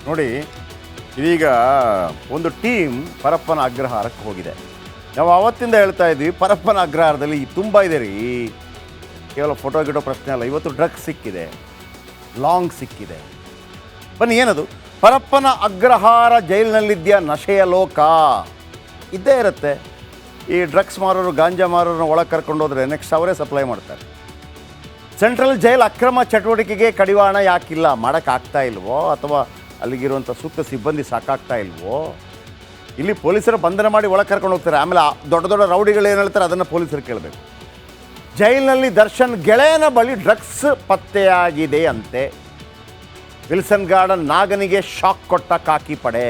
ನೋಡಿ, ಇದೀಗ ಒಂದು ಟೀಮ್ ಪರಪ್ಪನ ಅಗ್ರಹಾರಕ್ಕೆ ಹೋಗಿದೆ. ನಾವು ಆವತ್ತಿಂದ ಹೇಳ್ತಾ ಇದ್ವಿ, ಪರಪ್ಪನ ಅಗ್ರಹಾರದಲ್ಲಿ ತುಂಬ ಇದೆ ರೀ, ಕೇವಲ ಫೋಟೋ ಗಿಡೋ ಪ್ರಶ್ನೆ ಅಲ್ಲ. ಇವತ್ತು ಡ್ರಗ್ಸ್ ಸಿಕ್ಕಿದೆ, ಲಾಂಗ್ ಸಿಕ್ಕಿದೆ. ಬನ್ನಿ, ಏನದು? ಪರಪ್ಪನ ಅಗ್ರಹಾರ ಜೈಲಿನಲ್ಲಿದ್ಯಾ ನಶೆಯ ಲೋಕ ಇದ್ದೇ ಇರುತ್ತೆ. ಈ ಡ್ರಗ್ಸ್ ಮಾರೋರು, ಗಾಂಜಾ ಮಾರೋರನ್ನ ಒಳಗೆ ಕರ್ಕೊಂಡು ಹೋದರೆ ನೆಕ್ಸ್ಟ್ ಅವರೇ ಸಪ್ಲೈ ಮಾಡ್ತಾರೆ. ಸೆಂಟ್ರಲ್ ಜೈಲ್ ಅಕ್ರಮ ಚಟುವಟಿಕೆಗೆ ಕಡಿವಾಣ ಯಾಕಿಲ್ಲ? ಮಾಡೋಕ್ಕಾಗ್ತಾ ಇಲ್ವೋ, ಅಥವಾ ಅಲ್ಲಿಗಿರುವಂಥ ಸೂಕ್ತ ಸಿಬ್ಬಂದಿ ಸಾಕಾಗ್ತಾ ಇಲ್ವೋ? ಇಲ್ಲಿ ಪೊಲೀಸರು ಬಂಧನ ಮಾಡಿ ಒಳಗೆ ಕರ್ಕೊಂಡು ಹೋಗ್ತಾರೆ, ಆಮೇಲೆ ದೊಡ್ಡ ದೊಡ್ಡ ರೌಡಿಗಳು ಏನು ಹೇಳ್ತಾರೆ ಅದನ್ನು ಪೊಲೀಸರು ಕೇಳಬೇಕು. ಜೈಲಿನಲ್ಲಿ ದರ್ಶನ್ ಗೆಳೆಯನ ಬಳಿ ಡ್ರಗ್ಸ್ ಪತ್ತೆಯಾಗಿದೆ ಅಂತೆ. ವಿಲ್ಸನ್ ಗಾರ್ಡನ್ ನಾಗನಿಗೆ ಶಾಕ್ ಕೊಟ್ಟ ಖಾಕಿ ಪಡೆ.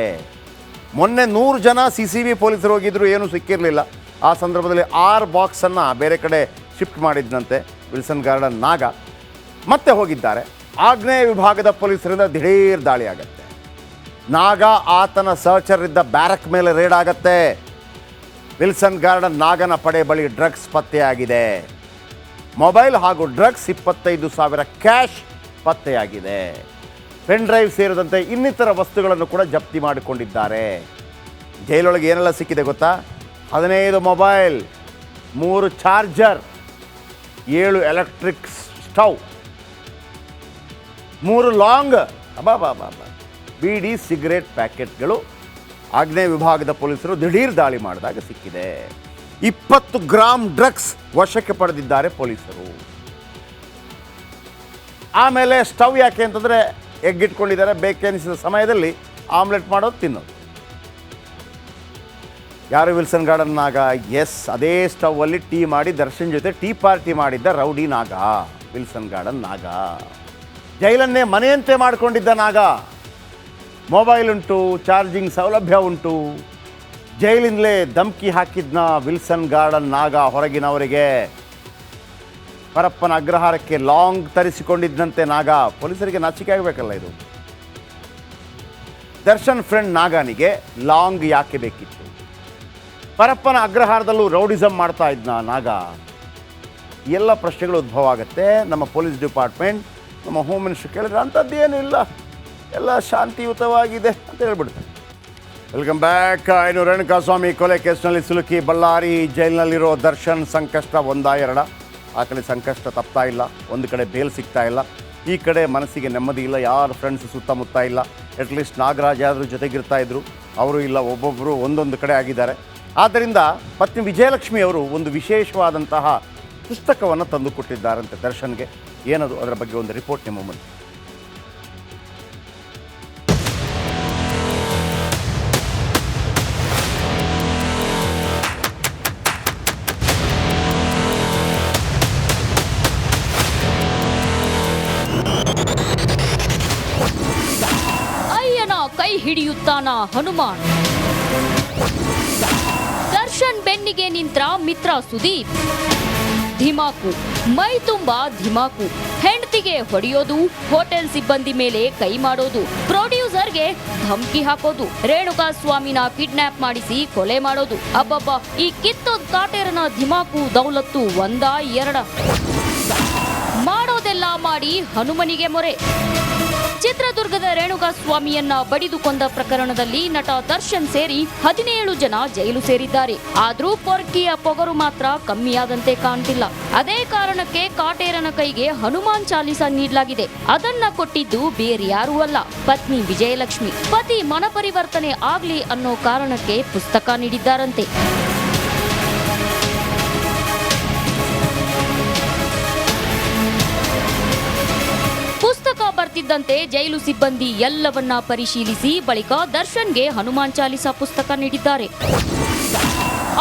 ಮೊನ್ನೆ 100 ಜನ CCB ಪೊಲೀಸರು ಹೋಗಿದ್ರು, ಏನೂ ಸಿಕ್ಕಿರಲಿಲ್ಲ. ಆ ಸಂದರ್ಭದಲ್ಲಿ 6 ಬಾಕ್ಸನ್ನು ಬೇರೆ ಕಡೆ ಶಿಫ್ಟ್ ಮಾಡಿದ್ದಂತೆ ವಿಲ್ಸನ್ ಗಾರ್ಡನ್ ನಾಗ. ಮತ್ತೆ ಹೋಗಿದ್ದಾರೆ. ಆಗ್ನೇಯ ವಿಭಾಗದ ಪೊಲೀಸರಿಂದ ದಿಢೀರ್ ದಾಳಿ ಆಗತ್ತೆ. ನಾಗ ಆತನ ಸಹಚರರಿದ್ದ ಬ್ಯಾರಕ್ ಮೇಲೆ ರೇಡ್ ಆಗತ್ತೆ. ವಿಲ್ಸನ್ ಗಾರ್ಡನ್ ನಾಗನ ಪಡೆ ಬಳಿ ಡ್ರಗ್ಸ್ ಪತ್ತೆಯಾಗಿದೆ. ಮೊಬೈಲ್ ಹಾಗೂ ಡ್ರಗ್ಸ್ 25,000 ಕ್ಯಾಶ್ ಪತ್ತೆಯಾಗಿದೆ. ಪೆನ್ ಡ್ರೈವ್ ಸೇರಿದಂತೆ ಇನ್ನಿತರ ವಸ್ತುಗಳನ್ನು ಕೂಡ ಜಪ್ತಿ ಮಾಡಿಕೊಂಡಿದ್ದಾರೆ. ಜೈಲೊಳಗೆ ಏನೆಲ್ಲ ಸಿಕ್ಕಿದೆ ಗೊತ್ತಾ? 15 mobile, 3 charger, 7 electric stove, 3 long beedi cigarette ಪ್ಯಾಕೆಟ್ಗಳು ಆಗ್ನೇಯ ವಿಭಾಗದ ಪೊಲೀಸರು ದಿಢೀರ್ ದಾಳಿ ಮಾಡಿದಾಗ ಸಿಕ್ಕಿದೆ. 20 ಗ್ರಾಂ ಡ್ರಗ್ಸ್ ವಶಕ್ಕೆ ಪಡೆದಿದ್ದಾರೆ ಪೊಲೀಸರು. ಆಮೇಲೆ ಸ್ಟವ್ ಯಾಕೆ ಅಂತಂದರೆ ಎಗ್ಗಿಟ್ಕೊಂಡಿದ್ದಾರೆ, ಬೇಕೆನಿಸಿದ ಸಮಯದಲ್ಲಿ ಆಮ್ಲೆಟ್ ಮಾಡೋದು, ತಿನ್ನೋದು. ಯಾರು? ವಿಲ್ಸನ್ ಗಾರ್ಡನ್ ನಾಗ. ಎಸ್, ಅದೇ ಸ್ಟವ್ವಲ್ಲಿ ಟೀ ಮಾಡಿ ದರ್ಶನ್ ಜೊತೆ ಟೀ ಪಾರ್ಟಿ ಮಾಡಿದ್ದ ರೌಡಿ ನಾಗ ವಿಲ್ಸನ್ ಗಾರ್ಡನ್ ನಾಗ. ಜೈಲನ್ನೇ ಮನೆಯಂತೆ ಮಾಡಿಕೊಂಡಿದ್ದ ನಾಗ. ಮೊಬೈಲ್ ಉಂಟು, ಚಾರ್ಜಿಂಗ್ ಸೌಲಭ್ಯ ಉಂಟು. ಜೈಲಿಂದಲೇ ಧಮ್ಕಿ ಹಾಕಿದ್ನ ವಿಲ್ಸನ್ ಗಾರ್ಡನ್ ನಾಗ ಹೊರಗಿನವರಿಗೆ. ಪರಪ್ಪನ ಅಗ್ರಹಾರಕ್ಕೆ ಲಾಂಗ್ ತರಿಸಿಕೊಂಡಿದ್ದಂತೆ ನಾಗ. ಪೊಲೀಸರಿಗೆ ನಾಚಿಕೆ ಆಗಬೇಕಲ್ಲ ಇದು. ದರ್ಶನ್ ಫ್ರೆಂಡ್ ನಾಗನಿಗೆ ಲಾಂಗ್ ಯಾಕೆ ಬೇಕಿತ್ತು? ಪರಪ್ಪನ ಅಗ್ರಹಾರದಲ್ಲೂ ರೌಡಿಸಮ್ ಮಾಡ್ತಾ ಇದ್ನ ನಾಗ? ಎಲ್ಲ ಪ್ರಶ್ನೆಗಳು ಉದ್ಭವ ಆಗುತ್ತೆ. ನಮ್ಮ ಪೊಲೀಸ್ ಡಿಪಾರ್ಟ್ಮೆಂಟ್, ನಮ್ಮ ಹೋಮ್ ಮಿನಿಸ್ಟರ್ ಕೇಳಿದ್ರೆ ಅಂಥದ್ದೇನೂ ಇಲ್ಲ, ಎಲ್ಲ ಶಾಂತಿಯುತವಾಗಿದೆ ಅಂತ ಹೇಳ್ಬಿಡ್ತಾರೆ. Welcome back. ಇನ್ನು ರೇಣುಕಾಸ್ವಾಮಿ ಕೊಲೆ ಕೇಸ್ನಲ್ಲಿ ಸಿಲುಕಿ ಬಳ್ಳಾರಿ ಜೈಲಿನಲ್ಲಿರೋ ದರ್ಶನ್ ಸಂಕಷ್ಟ ಒಂದಾ ಎರಡ? ಆ ಕಡೆ ಸಂಕಷ್ಟ ತಪ್ತಾ ಇಲ್ಲ, ಒಂದು ಕಡೆ ಬೇಲ್ ಸಿಗ್ತಾ ಇಲ್ಲ, ಈ ಕಡೆ ಮನಸ್ಸಿಗೆ ನೆಮ್ಮದಿ ಇಲ್ಲ, ಯಾರು ಫ್ರೆಂಡ್ಸ್ ಸುತ್ತಮುತ್ತ ಇಲ್ಲ. ಅಟ್ಲೀಸ್ಟ್ ನಾಗರಾಜ್ ಯಾರು ಜೊತೆಗಿರ್ತಾ ಇದ್ರು, ಅವರು ಇಲ್ಲ, ಒಬ್ಬೊಬ್ಬರು ಒಂದೊಂದು ಕಡೆ ಆಗಿದ್ದಾರೆ. ಆದ್ದರಿಂದ ಪತ್ನಿ ವಿಜಯಲಕ್ಷ್ಮಿ ಅವರು ಒಂದು ವಿಶೇಷವಾದಂತಹ ಪುಸ್ತಕವನ್ನು ತಂದು ಕೊಟ್ಟಿದ್ದಾರಂತೆ ದರ್ಶನ್ಗೆ. ಏನದು? ಅದರ ಬಗ್ಗೆ ಒಂದು ರಿಪೋರ್ಟ್ ನಿಮ್ಮ ಮುಂದೆ. ಅಯ್ಯನ ಕೈ ಹಿಡಿಯುತ್ತಾನ ಹನುಮಾನ್. ದರ್ಶನ್ ಬೆನ್ನಿಗೆ ನಿಂತ್ರ ಮಿತ್ರ ಸುದೀಪ್. ಧಿಮಾಕು, ಮೈ ತುಂಬಾ ಧಿಮಾಕು. ಹೆಂಡತಿಗೆ ಹೊಡೆಯೋದು, ಹೋಟೆಲ್ ಸಿಬ್ಬಂದಿ ಮೇಲೆ ಕೈ ಮಾಡೋದು, ಪ್ರೊಡ್ಯೂಸರ್ಗೆ ಧಮ್ಕಿ ಹಾಕೋದು, ರೇಣುಕಾಸ್ವಾಮಿನ ಕಿಡ್ನಾಪ್ ಮಾಡಿಸಿ ಕೊಲೆ ಮಾಡೋದು. ಅಬ್ಬಬ್ಬ, ಈ ಕಿತ್ತೋದ್ ಕಾಟೇರನ ಧಿಮಾಕು ದೌಲತ್ತು ಒಂದಾ ಎರಡ? ಮಾಡೋದೆಲ್ಲ ಮಾಡಿ ಹನುಮನಿಗೆ ಮೊರೆ. ಚಿತ್ರದುರ್ಗದ ರೇಣುಕಾಸ್ವಾಮಿಯನ್ನ ಬಡಿದು ಕೊಂದ ಪ್ರಕರಣದಲ್ಲಿ ನಟ ದರ್ಶನ್ ಸೇರಿ 17 ಜನ ಜೈಲು ಸೇರಿದ್ದಾರೆ. ಆದ್ರೂ ಪೊರ್ಕಿಯ ಪೊಗರು ಮಾತ್ರ ಕಮ್ಮಿಯಾದಂತೆ ಕಾಣ್ತಿಲ್ಲ. ಅದೇ ಕಾರಣಕ್ಕೆ ಕಾಟೇರನ ಕೈಗೆ ಹನುಮಾನ್ ಚಾಲಿಸ ನೀಡಲಾಗಿದೆ. ಅದನ್ನ ಕೊಟ್ಟಿದ್ದು ಬೇರ್ಯಾರೂ ಅಲ್ಲ, ಪತ್ನಿ ವಿಜಯಲಕ್ಷ್ಮಿ. ಪತಿ ಮನಪರಿವರ್ತನೆ ಆಗ್ಲಿ ಅನ್ನೋ ಕಾರಣಕ್ಕೆ ಪುಸ್ತಕ ನೀಡಿದ್ದಾರಂತೆ. ಪುಸ್ತಕ ಬರ್ತಿದ್ದಂತೆ ಜೈಲು ಸಿಬ್ಬಂದಿ ಎಲ್ಲವನ್ನ ಪರಿಶೀಲಿಸಿ ಬಳಿಕ ದರ್ಶನ್ಗೆ ಹನುಮಾನ್ ಚಾಲಿಸ ಪುಸ್ತಕ ನೀಡಿದ್ದಾರೆ.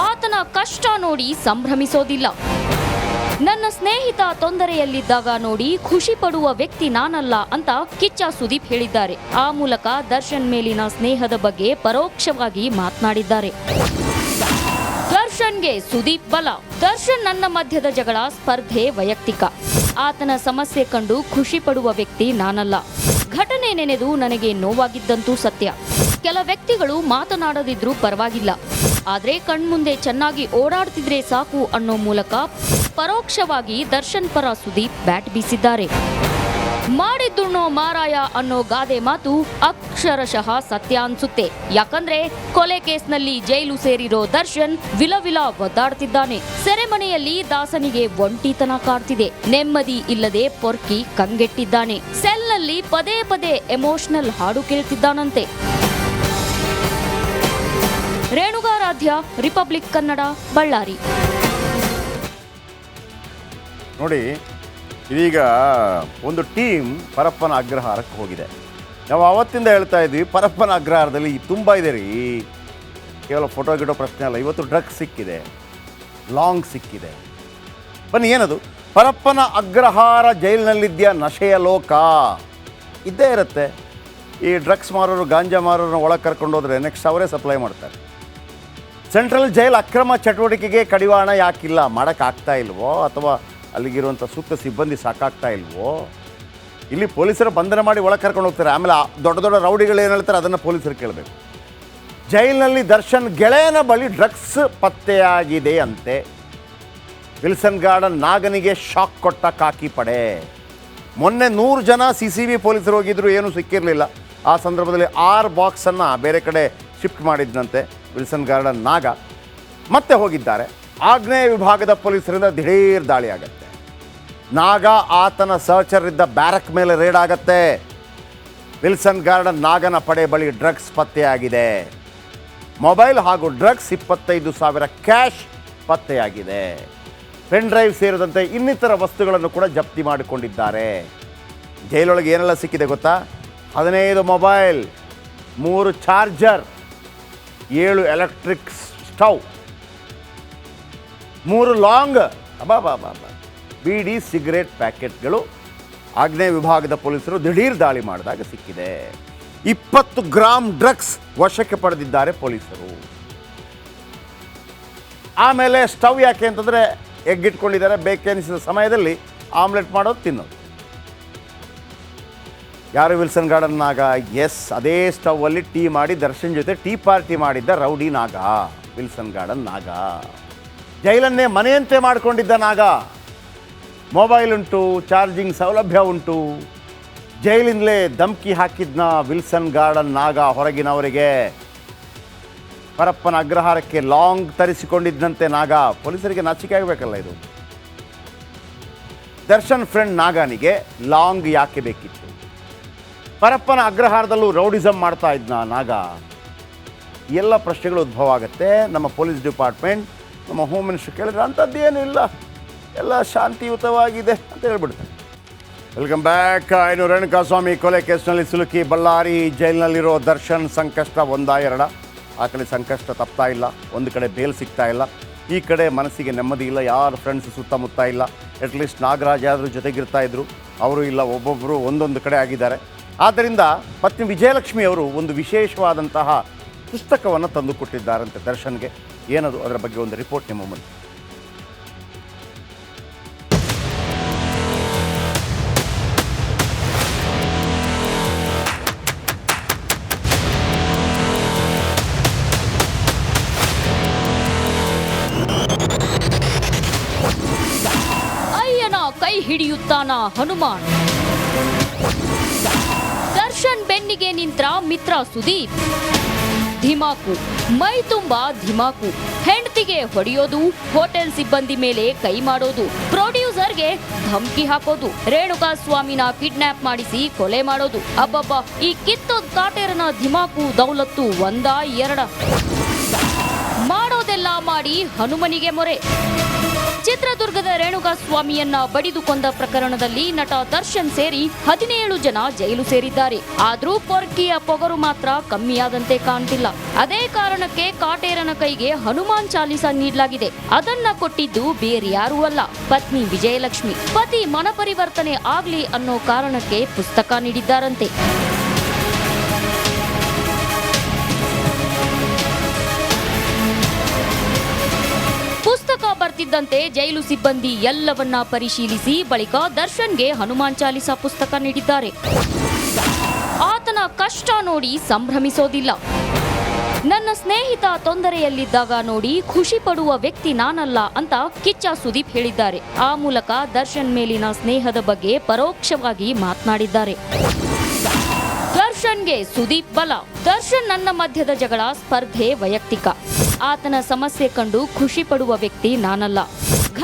ಆತನ ಕಷ್ಟ ನೋಡಿ ಸಂಭ್ರಮಿಸೋದಿಲ್ಲ. ನನ್ನ ಸ್ನೇಹಿತ ತೊಂದರೆಯಲ್ಲಿದ್ದಾಗ ನೋಡಿ ಖುಷಿ ಪಡುವ ವ್ಯಕ್ತಿ ನಾನಲ್ಲ ಅಂತ ಕಿಚ್ಚ ಸುದೀಪ್ ಹೇಳಿದ್ದಾರೆ. ಆ ಮೂಲಕ ದರ್ಶನ್ ಮೇಲಿನ ಸ್ನೇಹದ ಬಗ್ಗೆ ಪರೋಕ್ಷವಾಗಿ ಮಾತನಾಡಿದ್ದಾರೆ. ದರ್ಶನ್ಗೆ ಸುದೀಪ್ ಬಲ. ದರ್ಶನ್ ನನ್ನ ಮಧ್ಯದ ಜಗಳ ಸ್ಪರ್ಧೆ ವೈಯಕ್ತಿಕ. ಆತನ ಸಮಸ್ಯೆ ಕಂಡು ಖುಷಿ ಪಡುವ ವ್ಯಕ್ತಿ ನಾನಲ್ಲ. ಘಟನೆ ನೆನೆದು ನನಗೆ ನೋವಾಗಿದ್ದಂತೂ ಸತ್ಯ. ಕೆಲ ವ್ಯಕ್ತಿಗಳು ಮಾತನಾಡದಿದ್ರೂ ಪರವಾಗಿಲ್ಲ, ಆದ್ರೆ ಕಣ್ಮುಂದೆ ಚೆನ್ನಾಗಿ ಓಡಾಡ್ತಿದ್ರೆ ಸಾಕು ಅನ್ನೋ ಮೂಲಕ ಪರೋಕ್ಷವಾಗಿ ದರ್ಶನ್ ಪರ ಸುದೀಪ್ ಬ್ಯಾಟ್ ಬೀಸಿದ್ದಾರೆ. ಮಾಡಿದ್ದುಣ್ಣೋ ಮಾರಾಯ ಅನ್ನೋ ಗಾದೆ ಮಾತು ಅಕ್ಷರಶಃ ಸತ್ಯ ಅನ್ಸುತ್ತೆ. ಯಾಕಂದ್ರೆ ಕೊಲೆ ಕೇಸ್ನಲ್ಲಿ ಜೈಲು ಸೇರಿರೋ ದರ್ಶನ್ ವಿಲವಿಲ ಒದ್ದಾಡ್ತಿದ್ದಾನೆ. ಸೆರೆಮನೆಯಲ್ಲಿ ದಾಸನಿಗೆ ಒಂಟಿತನ ಕಾಡ್ತಿದೆ. ನೆಮ್ಮದಿ ಇಲ್ಲದೆ ಪೊರ್ಕಿ ಕಂಗೆಟ್ಟಿದ್ದಾನೆ. ಸೆಲ್ನಲ್ಲಿ ಪದೇ ಪದೇ ಎಮೋಷನಲ್ ಹಾಡು ಕೇಳ್ತಿದ್ದಾನಂತೆ. ರೇಣುಗಾರಾಧ್ಯ, ರಿಪಬ್ಲಿಕ್ ಕನ್ನಡ, ಬಳ್ಳಾರಿ. ನೋಡಿ, ಇದೀಗ ಒಂದು ಟೀಮ್ ಪರಪ್ಪನ ಅಗ್ರಹಾರಕ್ಕೆ ಹೋಗಿದೆ. ನಾವು ಆವತ್ತಿಂದ ಹೇಳ್ತಾ ಇದ್ವಿ, ಪರಪ್ಪನ ಅಗ್ರಹಾರದಲ್ಲಿ ತುಂಬ ಇದೆ ರೀ. ಕೇವಲ ಫೋಟೋ ಗಿಡೋ ಪ್ರಶ್ನೆ ಅಲ್ಲ, ಇವತ್ತು ಡ್ರಗ್ಸ್ ಸಿಕ್ಕಿದೆ, ಲಾಂಗ್ ಸಿಕ್ಕಿದೆ. ಬನ್ನಿ, ಏನದು ಪರಪ್ಪನ ಅಗ್ರಹಾರ? ಜೈಲಿನಲ್ಲಿದ್ಯಾ ನಶೆಯ ಲೋಕ ಇದ್ದೇ ಇರುತ್ತೆ. ಈ ಡ್ರಗ್ಸ್ ಮಾರೋರು, ಗಾಂಜಾ ಮಾರೋರನ್ನ ಒಳಗೆ ಕರ್ಕೊಂಡು ಹೋದರೆ ನೆಕ್ಸ್ಟ್ ಅವರೇ ಸಪ್ಲೈ ಮಾಡ್ತಾರೆ. ಸೆಂಟ್ರಲ್ ಜೈಲ್ ಅಕ್ರಮ ಚಟುವಟಿಕೆಗೆ ಕಡಿವಾಣ ಯಾಕಿಲ್ಲ? ಮಾಡೋಕ್ಕಾಗ್ತಾ ಇಲ್ವೋ, ಅಥವಾ ಅಲ್ಲಿಗಿರುವಂಥ ಸೂಕ್ತ ಸಿಬ್ಬಂದಿ ಸಾಕಾಗ್ತಾ ಇಲ್ವೋ? ಇಲ್ಲಿ ಪೊಲೀಸರು ಬಂಧನ ಮಾಡಿ ಒಳಗೆ ಕರ್ಕೊಂಡು ಹೋಗ್ತಾರೆ. ಆಮೇಲೆ ದೊಡ್ಡ ದೊಡ್ಡ ರೌಡಿಗಳು ಏನು ಹೇಳ್ತಾರೆ ಅದನ್ನು ಪೊಲೀಸರು ಕೇಳಬೇಕು. ಜೈಲಿನಲ್ಲಿ ದರ್ಶನ್ ಗೆಳೆಯನ ಬಳಿ ಡ್ರಗ್ಸ್ ಪತ್ತೆಯಾಗಿದೆ ಅಂತೆ. ವಿಲ್ಸನ್ ಗಾರ್ಡನ್ ನಾಗನಿಗೆ ಶಾಕ್ ಕೊಟ್ಟ ಖಾಕಿ ಪಡೆ. ಮೊನ್ನೆ 100 ಜನ CCB ಪೊಲೀಸರು ಹೋಗಿದ್ರು, ಏನೂ ಸಿಕ್ಕಿರಲಿಲ್ಲ. ಆ ಸಂದರ್ಭದಲ್ಲಿ 6 ಬಾಕ್ಸನ್ನು ಬೇರೆ ಕಡೆ ಶಿಫ್ಟ್ ಮಾಡಿದ್ದಂತೆ ವಿಲ್ಸನ್ ಗಾರ್ಡನ್ ನಾಗ. ಮತ್ತೆ ಹೋಗಿದ್ದಾರೆ. ಆಗ್ನೇಯ ವಿಭಾಗದ ಪೊಲೀಸರಿಂದ ದಿಢೀರ್ ದಾಳಿ ಆಗತ್ತೆ. ನಾಗ ಆತನ ಸಹಚರರಿದ್ದ ಬ್ಯಾರಕ್ ಮೇಲೆ ರೇಡ್ ಆಗತ್ತೆ. ವಿಲ್ಸನ್ ಗಾರ್ಡನ್ ನಾಗನ ಪಡೆ ಬಳಿ ಡ್ರಗ್ಸ್ ಪತ್ತೆಯಾಗಿದೆ. ಮೊಬೈಲ್ ಹಾಗೂ ಡ್ರಗ್ಸ್ 25,000 ಕ್ಯಾಶ್ ಪತ್ತೆಯಾಗಿದೆ. ಪೆನ್ ಡ್ರೈವ್ ಸೇರಿದಂತೆ ಇನ್ನಿತರ ವಸ್ತುಗಳನ್ನು ಕೂಡ ಜಪ್ತಿ ಮಾಡಿಕೊಂಡಿದ್ದಾರೆ. ಜೈಲೊಳಗೆ ಏನೆಲ್ಲ ಸಿಕ್ಕಿದೆ ಗೊತ್ತಾ? 15 mobile, 3 charger, 7 electric stove, 3 long beedi cigarette ಪ್ಯಾಕೆಟ್ಗಳು ಆಗ್ನೇಯ ವಿಭಾಗದ ಪೊಲೀಸರು ದಿಢೀರ್ ದಾಳಿ ಮಾಡಿದಾಗ ಸಿಕ್ಕಿದೆ. 20 ಗ್ರಾಂ ಡ್ರಗ್ಸ್ ವಶಕ್ಕೆ ಪಡೆದಿದ್ದಾರೆ ಪೊಲೀಸರು. ಆಮೇಲೆ ಸ್ಟವ್ ಯಾಕೆ ಅಂತಂದರೆ ಎಗ್ಗಿಟ್ಕೊಂಡಿದ್ದಾರೆ. ಬೇಕೆನಿಸಿದ ಸಮಯದಲ್ಲಿ ಆಮ್ಲೆಟ್ ಮಾಡೋದು, ತಿನ್ನೋದು. ಯಾರು? ವಿಲ್ಸನ್ ಗಾರ್ಡನ್ ನಾಗ. ಎಸ್, ಅದೇ ಸ್ಟವ್ವಲ್ಲಿ ಟೀ ಮಾಡಿ ದರ್ಶನ್ ಜೊತೆ ಟೀ ಪಾರ್ಟಿ ಮಾಡಿದ್ದ ರೌಡಿ ನಾಗ ವಿಲ್ಸನ್ ಗಾರ್ಡನ್ ನಾಗ. ಜೈಲನ್ನೇ ಮನೆಯಂತೆ ಮಾಡಿಕೊಂಡಿದ್ದ ನಾಗ. ಮೊಬೈಲ್ ಉಂಟು, ಚಾರ್ಜಿಂಗ್ ಸೌಲಭ್ಯ ಉಂಟು. ಜೈಲಿಂದಲೇ ಧಮ್ಕಿ ಹಾಕಿದ್ನ ವಿಲ್ಸನ್ ಗಾರ್ಡನ್ ನಾಗ ಹೊರಗಿನವರಿಗೆ. ಪರಪ್ಪನ ಅಗ್ರಹಾರಕ್ಕೆ ಲಾಂಗ್ ತರಿಸಿಕೊಂಡಿದ್ದಂತೆ ನಾಗ. ಪೊಲೀಸರಿಗೆ ನಾಚಿಕೆ ಆಗಬೇಕಲ್ಲ ಇದು. ದರ್ಶನ್ ಫ್ರೆಂಡ್ ನಾಗನಿಗೆ ಲಾಂಗ್ ಯಾಕೆ ಬೇಕಿತ್ತು? ಪರಪ್ಪನ ಅಗ್ರಹಾರದಲ್ಲೂ ರೌಡಿಸಮ್ ಮಾಡ್ತಾ ಇದ್ನ ನಾಗ? ಎಲ್ಲ ಪ್ರಶ್ನೆಗಳು ಉದ್ಭವ ಆಗುತ್ತೆ. ನಮ್ಮ ಪೊಲೀಸ್ ಡಿಪಾರ್ಟ್ಮೆಂಟ್, ನಮ್ಮ ಹೋಮ್ ಮಿನಿಸ್ಟರ್ ಕೇಳಿದ್ರೆ ಅಂಥದ್ದೇನೂ ಇಲ್ಲ, ಎಲ್ಲ ಶಾಂತಿಯುತವಾಗಿದೆ ಅಂತ ಹೇಳ್ಬಿಡ್ತಾರೆ. Welcome back. ಇನ್ನು ರೇಣುಕಾಸ್ವಾಮಿ ಕೊಲೆ ಕೇಸ್ನಲ್ಲಿ ಸಿಲುಕಿ ಬಳ್ಳಾರಿ ಜೈಲಿನಲ್ಲಿರೋ ದರ್ಶನ್ ಸಂಕಷ್ಟ ಒಂದಾ ಎರಡ? ಆ ಕಡೆ ಸಂಕಷ್ಟ ತಪ್ತಾ ಇಲ್ಲ, ಒಂದು ಕಡೆ ಬೇಲ್ ಸಿಗ್ತಾ ಇಲ್ಲ, ಈ ಕಡೆ ಮನಸ್ಸಿಗೆ ನೆಮ್ಮದಿ ಇಲ್ಲ, ಯಾರು ಫ್ರೆಂಡ್ಸ್ ಸುತ್ತಮುತ್ತ ಇಲ್ಲ. ಅಟ್ಲೀಸ್ಟ್ ನಾಗರಾಜ್ ಯಾರು ಜೊತೆಗಿರ್ತಾ ಇದ್ರು, ಅವರು ಇಲ್ಲ, ಒಬ್ಬೊಬ್ಬರು ಒಂದೊಂದು ಕಡೆ ಆಗಿದ್ದಾರೆ. ಆದ್ದರಿಂದ ಪತ್ನಿ ವಿಜಯಲಕ್ಷ್ಮಿ ಅವರು ಒಂದು ವಿಶೇಷವಾದಂತಹ ಪುಸ್ತಕವನ್ನು ತಂದು ಕೊಟ್ಟಿದ್ದಾರಂತೆ ದರ್ಶನ್ಗೆ. ಏನದು, ಅದರ ಬಗ್ಗೆ ಒಂದು ರಿಪೋರ್ಟ್ ನಿಮ್ಮ ಮುಂದೆ. ಅಯ್ಯನ ಕೈ ಹಿಡಿಯುತ್ತಾನ ಹನುಮಾನ್. ದರ್ಶನ್ ಬೆನ್ನಿಗೆ ನಿಂತ್ರ ಮಿತ್ರ ಸುದೀಪ್. ಧಿಮಾಕು, ಮೈ ತುಂಬಾ ಧಿಮಾಕು. ಹೆಂಡತಿಗೆ ಹೊಡೆಯೋದು, ಹೋಟೆಲ್ ಸಿಬ್ಬಂದಿ ಮೇಲೆ ಕೈ ಮಾಡೋದು, ಪ್ರೊಡ್ಯೂಸರ್ಗೆ ಧಮಕಿ ಹಾಕೋದು, ರೇಣುಕಾಸ್ವಾಮಿನ ಕಿಡ್ನಾಪ್ ಮಾಡಿಸಿ ಕೊಲೆ ಮಾಡೋದು. ಅಬ್ಬಬ್ಬ, ಈ ಕಿತ್ತೋದ್ ಕಾಟೇರನ ಧಿಮಾಕು ದೌಲತ್ತು ಒಂದಾ ಎರಡ? ಮಾಡೋದೆಲ್ಲ ಮಾಡಿ ಹನುಮನಿಗೆ ಮೊರೆ. ಚಿತ್ರದುರ್ಗದ ರೇಣುಕಾಸ್ವಾಮಿಯನ್ನ ಬಡಿದು ಕೊಂದ ಪ್ರಕರಣದಲ್ಲಿ ನಟ ದರ್ಶನ್ ಸೇರಿ 17 ಜನ ಜೈಲು ಸೇರಿದ್ದಾರೆ. ಆದ್ರೂ ಪೊರ್ಕಿಯ ಪೊಗರು ಮಾತ್ರ ಕಮ್ಮಿಯಾದಂತೆ ಕಾಣ್ತಿಲ್ಲ. ಅದೇ ಕಾರಣಕ್ಕೆ ಕಾಟೇರನ ಕೈಗೆ ಹನುಮಾನ್ ಚಾಲಿಸ ನೀಡಲಾಗಿದೆ. ಅದನ್ನ ಕೊಟ್ಟಿದ್ದು ಬೇರ್ಯಾರೂ ಅಲ್ಲ, ಪತ್ನಿ ವಿಜಯಲಕ್ಷ್ಮಿ. ಪತಿ ಮನಪರಿವರ್ತನೆ ಆಗ್ಲಿ ಅನ್ನೋ ಕಾರಣಕ್ಕೆ ಪುಸ್ತಕ ನೀಡಿದ್ದಾರಂತೆ. ಪುಸ್ತಕ ಬರ್ತಿದ್ದಂತೆ ಜೈಲು ಸಿಬ್ಬಂದಿ ಎಲ್ಲವನ್ನ ಪರಿಶೀಲಿಸಿ ಬಳಿಕ ದರ್ಶನ್ಗೆ ಹನುಮಾನ್ ಚಾಲಿಸ ಪುಸ್ತಕ ನೀಡಿದ್ದಾರೆ. ಆತನ ಕಷ್ಟ ನೋಡಿ ಸಂಭ್ರಮಿಸೋದಿಲ್ಲ. ನನ್ನ ಸ್ನೇಹಿತ ತೊಂದರೆಯಲ್ಲಿದ್ದಾಗ ನೋಡಿ ಖುಷಿ ಪಡುವ ವ್ಯಕ್ತಿ ನಾನಲ್ಲ ಅಂತ ಕಿಚ್ಚ ಸುದೀಪ್ ಹೇಳಿದ್ದಾರೆ. ಆ ಮೂಲಕ ದರ್ಶನ್ ಮೇಲಿನ ಸ್ನೇಹದ ಬಗ್ಗೆ ಪರೋಕ್ಷವಾಗಿ ಮಾತನಾಡಿದ್ದಾರೆ. ದರ್ಶನ್ಗೆ ಸುದೀಪ್ ಬಲ. ದರ್ಶನ್ ನನ್ನ ಮಧ್ಯದ ಜಗಳ ಸ್ಪರ್ಧೆ ವೈಯಕ್ತಿಕ. ಆತನ ಸಮಸ್ಯೆ ಕಂಡು ಖುಷಿ ಪಡುವ ವ್ಯಕ್ತಿ ನಾನಲ್ಲ.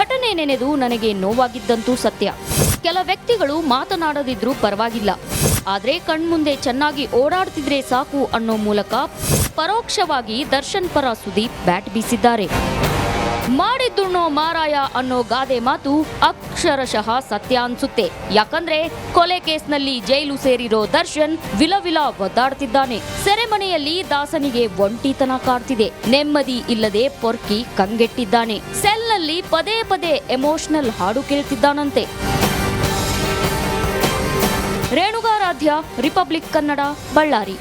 ಘಟನೆ ನೆನೆದು ನನಗೆ ನೋವಾಗಿದ್ದಂತೂ ಸತ್ಯ. ಕೆಲ ವ್ಯಕ್ತಿಗಳು ಮಾತನಾಡದಿದ್ರೂ ಪರವಾಗಿಲ್ಲ, ಆದ್ರೆ ಕಣ್ಮುಂದೆ ಚೆನ್ನಾಗಿ ಓಡಾಡ್ತಿದ್ರೆ ಸಾಕು ಅನ್ನೋ ಮೂಲಕ ಪರೋಕ್ಷವಾಗಿ ದರ್ಶನ್ ಪರ ಸುದೀಪ್ ಬ್ಯಾಟ್ ಬೀಸಿದ್ದಾರೆ. ಮಾಡಿದ್ದುಣ್ಣೋ ಮಾರಾಯ ಅನ್ನೋ ಗಾದೆ ಮಾತು ಅಕ್ಷರಶಃ ಸತ್ಯ ಅನ್ಸುತ್ತೆ. ಯಾಕಂದ್ರೆ ಕೊಲೆ ಕೇಸ್ನಲ್ಲಿ ಜೈಲು ಸೇರಿರೋ ದರ್ಶನ್ ವಿಲವಿಲ ಒದ್ದಾಡ್ತಿದ್ದಾನೆ. ಸೆರೆಮನೆಯಲ್ಲಿ ದಾಸನಿಗೆ ಒಂಟಿತನ ಕಾಡ್ತಿದೆ. ನೆಮ್ಮದಿ ಇಲ್ಲದೆ ಪೊರ್ಕಿ ಕಂಗೆಟ್ಟಿದ್ದಾನೆ. ಸೆಲ್ನಲ್ಲಿ ಪದೇ ಪದೇ ಎಮೋಷನಲ್ ಹಾಡು ಕೇಳ್ತಿದ್ದಾನಂತೆ. ರೇಣುಗಾರಾಧ್ಯ, ರಿಪಬ್ಲಿಕ್ ಕನ್ನಡ, ಬಳ್ಳಾರಿ.